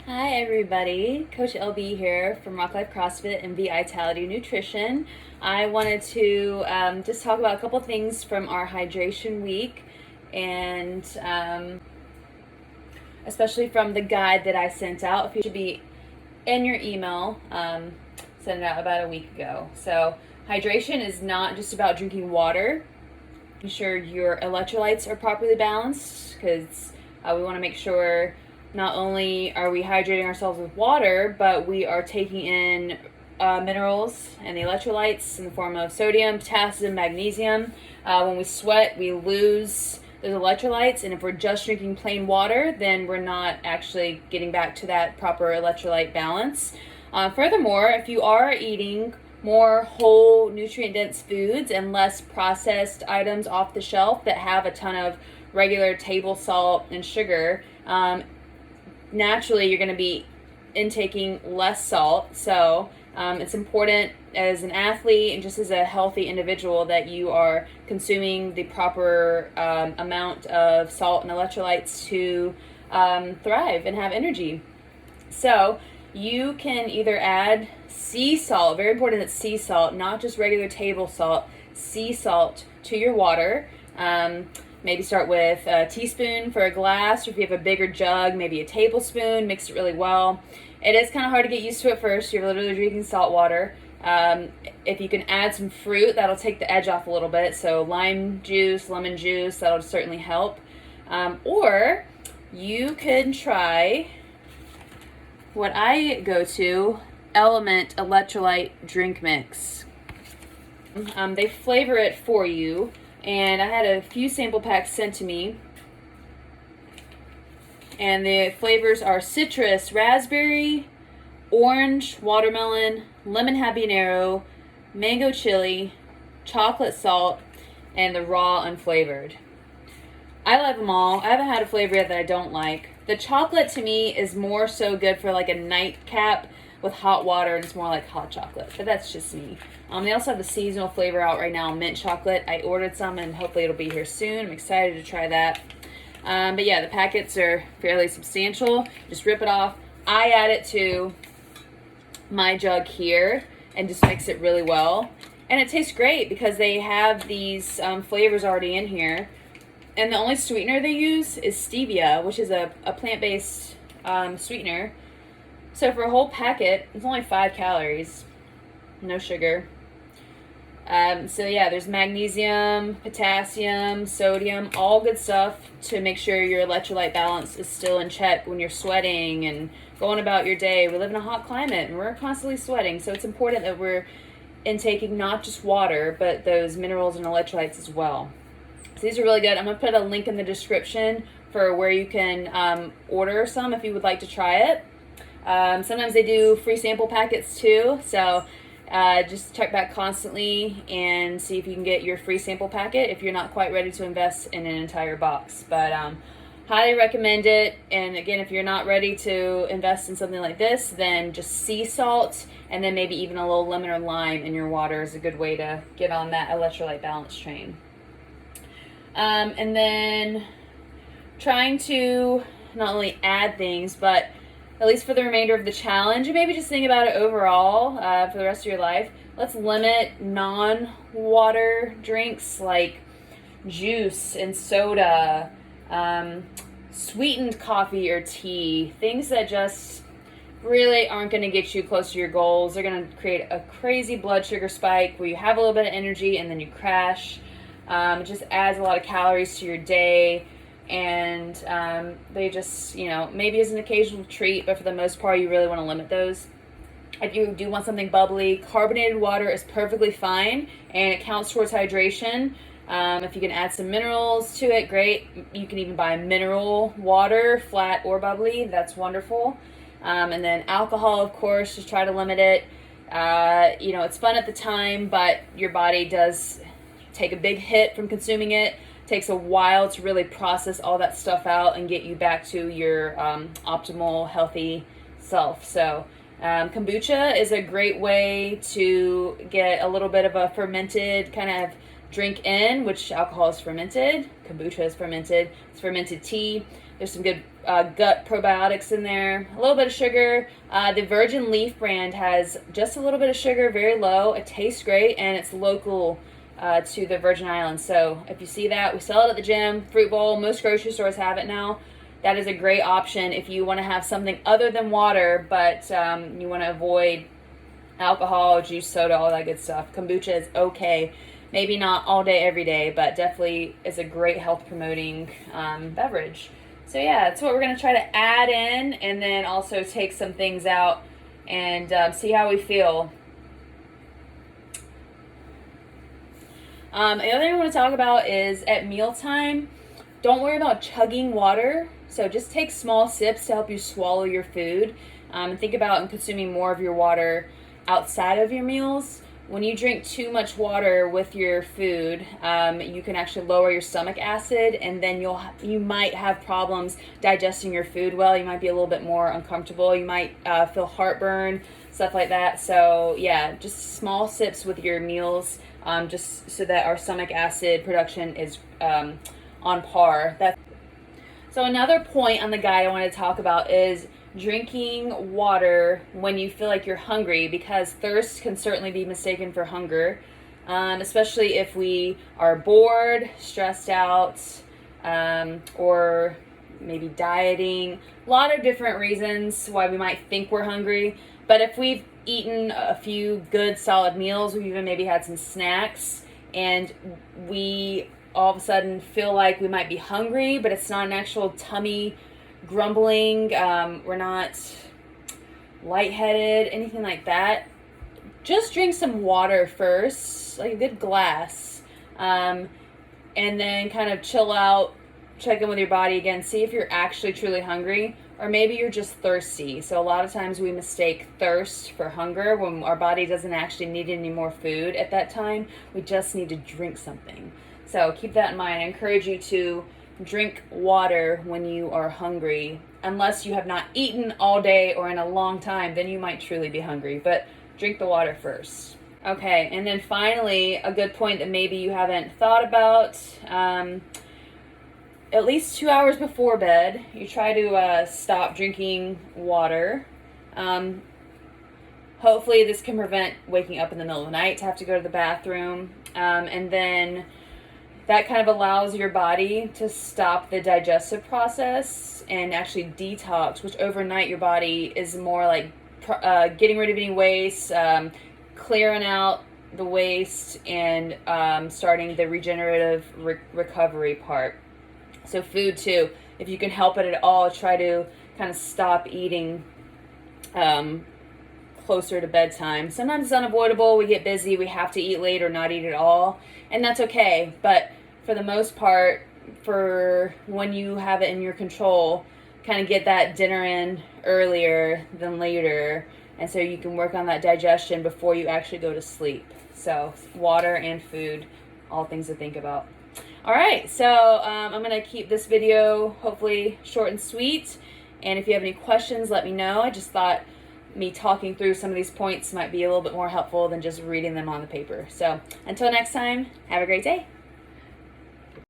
Hi everybody, Coach LB here from Rock Life CrossFit and V.I.tality Nutrition. I wanted to just talk about a couple things from our hydration week and especially from the guide that I sent out. If you should be in your email, sent it out about a week ago. So hydration is not just about drinking water. Ensure your electrolytes are properly balanced because we want to make sure not only are we hydrating ourselves with water, but we are taking in minerals and the electrolytes in the form of sodium, potassium, magnesium. When we sweat, we lose those electrolytes, and if we're just drinking plain water, then we're not actually getting back to that proper electrolyte balance. Furthermore, if you are eating more whole, nutrient-dense foods and less processed items off the shelf that have a ton of regular table salt and sugar, naturally you're going to be intaking less salt. So it's important as an athlete and just as a healthy individual that you are consuming the proper amount of salt and electrolytes to thrive and have energy. So you can either add sea salt, very important that sea salt, not just regular table salt, sea salt to your water. Maybe start with a teaspoon for a glass, or if you have a bigger jug, maybe a tablespoon, mix it really well. It is kind of hard to get used to at first. You're literally drinking salt water. If you can add some fruit, that'll take the edge off a little bit. So lime juice, lemon juice, that'll certainly help. Or you can try what I go to, Element Electrolyte Drink Mix. They flavor it for you. And I had a few sample packs sent to me. And the flavors are citrus, raspberry, orange, watermelon, lemon habanero, mango chili, chocolate salt, and the raw unflavored. I love them all. I haven't had a flavor yet that I don't like. The chocolate to me is more so good for like a nightcap with hot water, and it's more like hot chocolate, but that's just me. They also have a seasonal flavor out right now, mint chocolate. I ordered some and hopefully it'll be here soon. I'm excited to try that. But yeah, the packets are fairly substantial. Just rip it off. I add it to my jug here and just mix it really well. And it tastes great because they have these flavors already in here. And the only sweetener they use is stevia, which is a plant-based sweetener. So for a whole packet, it's only 5 calories, no sugar. So yeah, there's magnesium, potassium, sodium, all good stuff to make sure your electrolyte balance is still in check when you're sweating and going about your day. We live in a hot climate and we're constantly sweating, so it's important that we're intaking not just water, but those minerals and electrolytes as well. So these are really good. I'm going to put a link in the description for where you can order some if you would like to try it. Sometimes they do free sample packets too, so just check back constantly and see if you can get your free sample packet if you're not quite ready to invest in an entire box. But highly recommend it. And again, if you're not ready to invest in something like this, then just sea salt and then maybe even a little lemon or lime in your water is a good way to get on that electrolyte balance train. And then trying to not only add things, but at least for the remainder of the challenge, and maybe just think about it overall for the rest of your life, let's limit non-water drinks like juice and soda, sweetened coffee or tea, things that just really aren't going to get you close to your goals. They're going to create a crazy blood sugar spike where you have a little bit of energy and then you crash. It just adds a lot of calories to your day. And they just, maybe as an occasional treat, but for the most part, you really want to limit those. If you do want something bubbly, carbonated water is perfectly fine, and it counts towards hydration. If you can add some minerals to it, great. You can even buy mineral water, flat or bubbly. That's wonderful. And then alcohol, of course, just try to limit it. It's fun at the time, but your body does take a big hit from consuming it. Takes a while to really process all that stuff out and get you back to your optimal healthy self. So kombucha is a great way to get a little bit of a fermented kind of drink in, which alcohol is fermented. Kombucha is fermented. It's fermented tea. There's some good gut probiotics in there, a little bit of sugar. The Virgin Leaf brand has just a little bit of sugar, very low. It tastes great, and it's local to the Virgin Islands. So if you see that, we sell it at the gym. Fruit bowl, most grocery stores have it now. That is a great option if you want to have something other than water, but you want to avoid alcohol, juice, soda, all that good stuff. Kombucha is okay. Maybe not all day, every day, but definitely is a great health promoting beverage. So yeah, that's what we're going to try to add in, and then also take some things out and see how we feel. The other thing I want to talk about is at mealtime, don't worry about chugging water. So just take small sips to help you swallow your food. And think about consuming more of your water outside of your meals. When you drink too much water with your food, you can actually lower your stomach acid, and then you might have problems digesting your food well. You might be a little bit more uncomfortable. You might feel heartburn, stuff like that. So yeah, just small sips with your meals, just so that our stomach acid production is on par. So another point on the guide I want to talk about is drinking water when you feel like you're hungry, because thirst can certainly be mistaken for hunger, especially if we are bored, stressed out, or maybe dieting. A lot of different reasons why we might think we're hungry. But if we've eaten a few good solid meals, we've even maybe had some snacks, and we all of a sudden feel like we might be hungry, but it's not an actual tummy grumbling, we're not lightheaded, anything like that, just drink some water first, like a good glass, and then kind of chill out, check in with your body again, see if you're actually truly hungry, or maybe you're just thirsty. So a lot of times we mistake thirst for hunger when our body doesn't actually need any more food at that time. We just need to drink something. So keep that in mind. I encourage you to drink water when you are hungry, unless you have not eaten all day or in a long time, then you might truly be hungry, but drink the water first. Okay, and then finally, a good point that maybe you haven't thought about, at least 2 hours before bed, you try to stop drinking water. Hopefully this can prevent waking up in the middle of the night to have to go to the bathroom, and then that kind of allows your body to stop the digestive process and actually detox, which overnight your body is more like getting rid of any waste, clearing out the waste, and starting the regenerative recovery part. So food too, if you can help it at all, try to kind of stop eating closer to bedtime. Sometimes it's unavoidable. We get busy. We have to eat late or not eat at all, and that's okay. But for the most part, for when you have it in your control, kind of get that dinner in earlier than later, and so you can work on that digestion before you actually go to sleep. So water and food, all things to think about. All right, so I'm going to keep this video hopefully short and sweet, and if you have any questions, let me know. I just thought me talking through some of these points might be a little bit more helpful than just reading them on the paper. So until next time, have a great day.